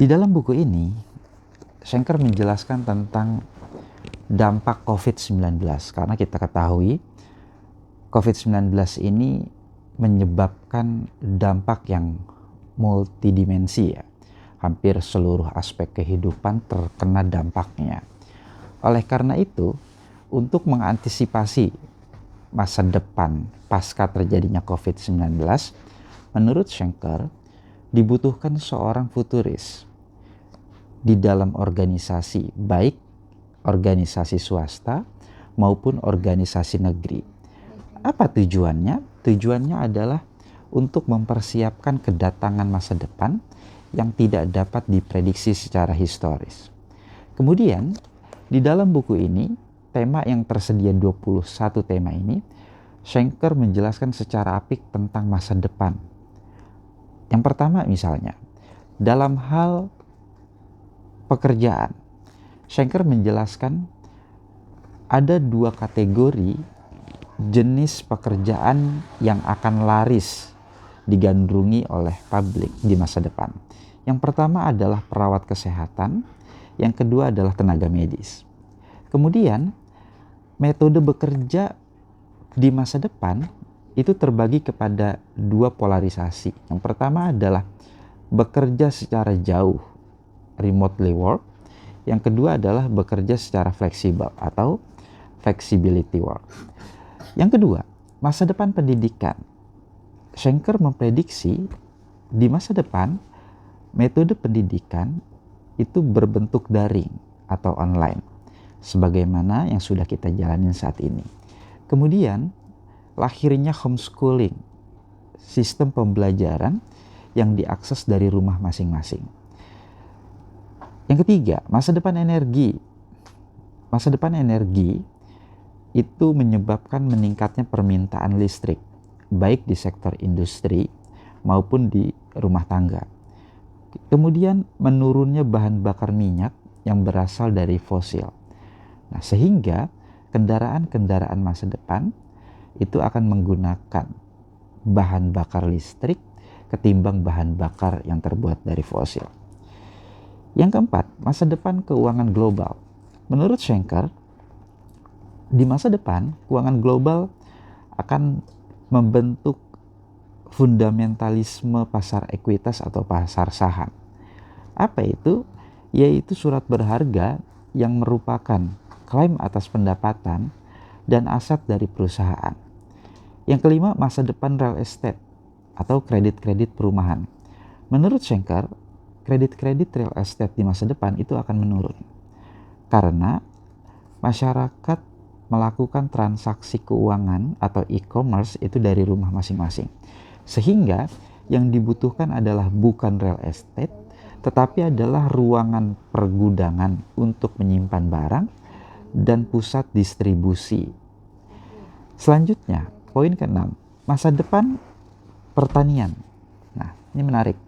Di dalam buku ini, Schenker menjelaskan tentang dampak COVID-19, karena kita ketahui COVID-19 ini menyebabkan dampak yang multidimensi ya. Hampir seluruh aspek kehidupan terkena dampaknya. Oleh karena itu, untuk mengantisipasi masa depan pasca terjadinya COVID-19, menurut Schenker, dibutuhkan seorang futuris di dalam organisasi, baik organisasi swasta maupun organisasi negeri. Apa tujuannya? Tujuannya adalah untuk mempersiapkan kedatangan masa depan yang tidak dapat diprediksi secara historis. Kemudian, di dalam buku ini, tema yang tersedia 21 tema ini, Schenker menjelaskan secara apik tentang masa depan. Yang pertama misalnya, dalam hal pekerjaan, Schenker menjelaskan ada dua kategori jenis pekerjaan yang akan laris digandrungi oleh publik di masa depan. Yang pertama adalah perawat kesehatan, yang kedua adalah tenaga medis. Kemudian, metode bekerja di masa depan itu terbagi kepada dua polarisasi. Yang pertama adalah bekerja secara jauh, remotely work. Yang kedua adalah bekerja secara fleksibel atau flexibility work. Yang kedua, masa depan pendidikan. Schenker memprediksi di masa depan metode pendidikan itu berbentuk daring atau online, sebagaimana yang sudah kita jalanin saat ini. Kemudian, lahirnya homeschooling, sistem pembelajaran yang diakses dari rumah masing-masing. Yang ketiga, masa depan energi. Masa depan energi itu menyebabkan meningkatnya permintaan listrik, baik di sektor industri maupun di rumah tangga. Kemudian menurunnya bahan bakar minyak yang berasal dari fosil. Nah, sehingga kendaraan-kendaraan masa depan itu akan menggunakan bahan bakar listrik ketimbang bahan bakar yang terbuat dari fosil. Yang keempat, masa depan keuangan global. Menurut Schenker, di masa depan keuangan global akan membentuk fundamentalisme pasar ekuitas atau pasar saham. Apa itu? Yaitu surat berharga yang merupakan klaim atas pendapatan dan aset dari perusahaan. Yang kelima, masa depan real estate atau kredit-kredit perumahan. Menurut Schenker, kredit-kredit real estate di masa depan itu akan menurun karena masyarakat melakukan transaksi keuangan atau e-commerce itu dari rumah masing-masing. Sehingga yang dibutuhkan adalah bukan real estate, tetapi adalah ruangan pergudangan untuk menyimpan barang dan pusat distribusi. Selanjutnya, poin ke-6, masa depan pertanian. Nah, ini menarik.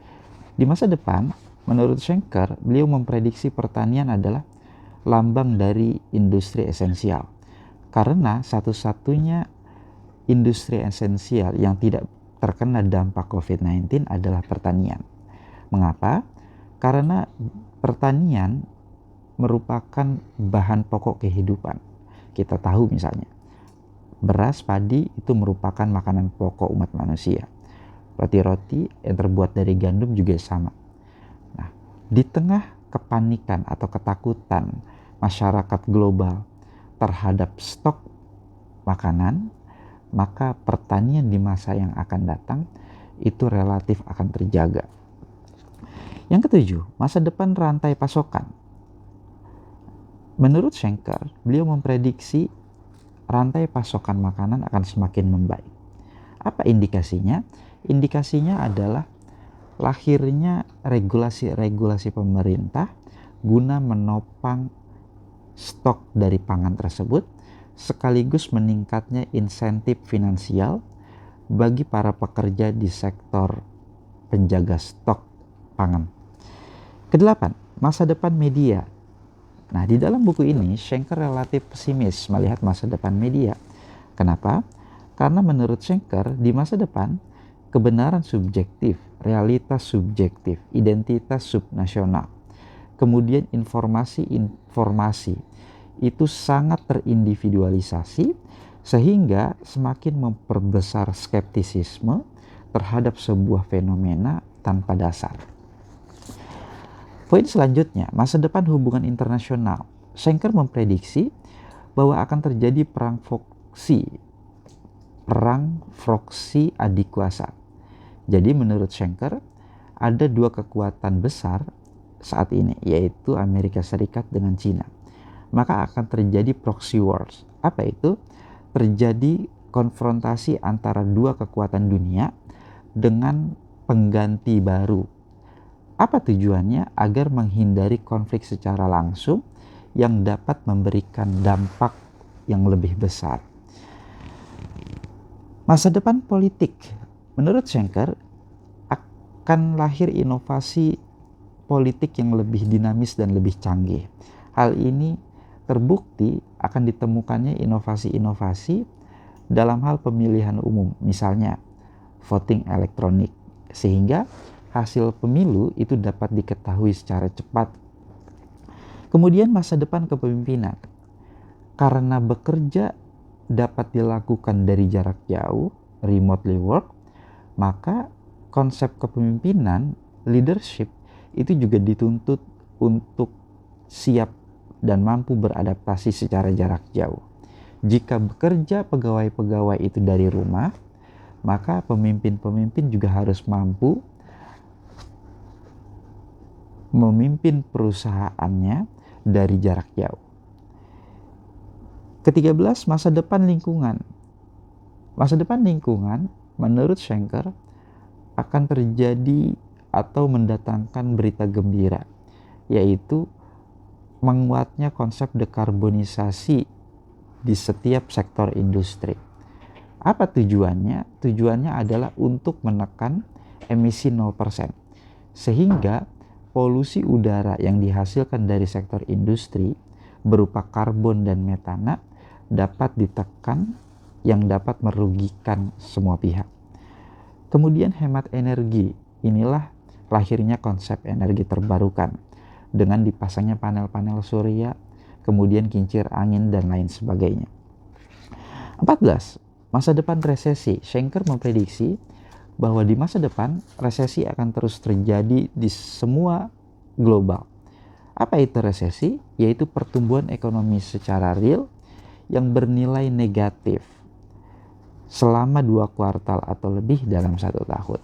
Di masa depan, menurut Schenker, beliau memprediksi pertanian adalah lambang dari industri esensial. Karena satu-satunya industri esensial yang tidak terkena dampak COVID-19 adalah pertanian. Mengapa? Karena pertanian merupakan bahan pokok kehidupan. Kita tahu misalnya, beras, padi itu merupakan makanan pokok umat manusia. Roti-roti yang terbuat dari gandum juga sama. Nah, di tengah kepanikan atau ketakutan masyarakat global terhadap stok makanan, maka pertanian di masa yang akan datang itu relatif akan terjaga. Yang ketujuh, masa depan rantai pasokan. Menurut Schenker, beliau memprediksi rantai pasokan makanan akan semakin membaik. Apa indikasinya? Indikasinya adalah lahirnya regulasi-regulasi pemerintah guna menopang stok dari pangan tersebut, sekaligus meningkatnya insentif finansial bagi para pekerja di sektor penjaga stok pangan. Kedelapan, masa depan media. Nah, di dalam buku ini Schenker relatif pesimis melihat masa depan media. Kenapa? Karena menurut Schenker, di masa depan kebenaran subjektif, realitas subjektif, identitas subnasional. Kemudian informasi itu sangat terindividualisasi sehingga semakin memperbesar skeptisisme terhadap sebuah fenomena tanpa dasar. Poin selanjutnya, masa depan hubungan internasional. Schenker memprediksi bahwa akan terjadi perang proksi adik kuasa. Jadi menurut Schenker ada dua kekuatan besar saat ini, yaitu Amerika Serikat dengan Cina. Maka akan terjadi proxy wars. Apa itu? Terjadi konfrontasi antara dua kekuatan dunia dengan pengganti baru. Apa tujuannya? Agar menghindari konflik secara langsung yang dapat memberikan dampak yang lebih besar. Masa depan politik. Menurut Schenker, akan lahir inovasi politik yang lebih dinamis dan lebih canggih. Hal ini terbukti akan ditemukannya inovasi-inovasi dalam hal pemilihan umum, misalnya voting elektronik, sehingga hasil pemilu itu dapat diketahui secara cepat. Kemudian masa depan kepemimpinan. Karena bekerja dapat dilakukan dari jarak jauh, remotely work, maka konsep kepemimpinan, leadership, itu juga dituntut untuk siap dan mampu beradaptasi secara jarak jauh. Jika bekerja pegawai-pegawai itu dari rumah, maka pemimpin-pemimpin juga harus mampu memimpin perusahaannya dari jarak jauh. Ke-13, masa depan lingkungan. Masa depan lingkungan menurut Schenker akan terjadi atau mendatangkan berita gembira, yaitu menguatnya konsep dekarbonisasi di setiap sektor industri. Apa tujuannya? Tujuannya adalah untuk menekan emisi 0%, sehingga polusi udara yang dihasilkan dari sektor industri berupa karbon dan metana dapat ditekan, yang dapat merugikan semua pihak. Kemudian hemat energi. Inilah lahirnya konsep energi terbarukan dengan dipasangnya panel-panel surya, kemudian kincir angin dan lain sebagainya. 14. Masa depan resesi. Schenker memprediksi bahwa di masa depan resesi akan terus terjadi di semua global. Apa itu resesi? Yaitu pertumbuhan ekonomi secara real yang bernilai negatif selama 2 kuartal atau lebih dalam 1 tahun.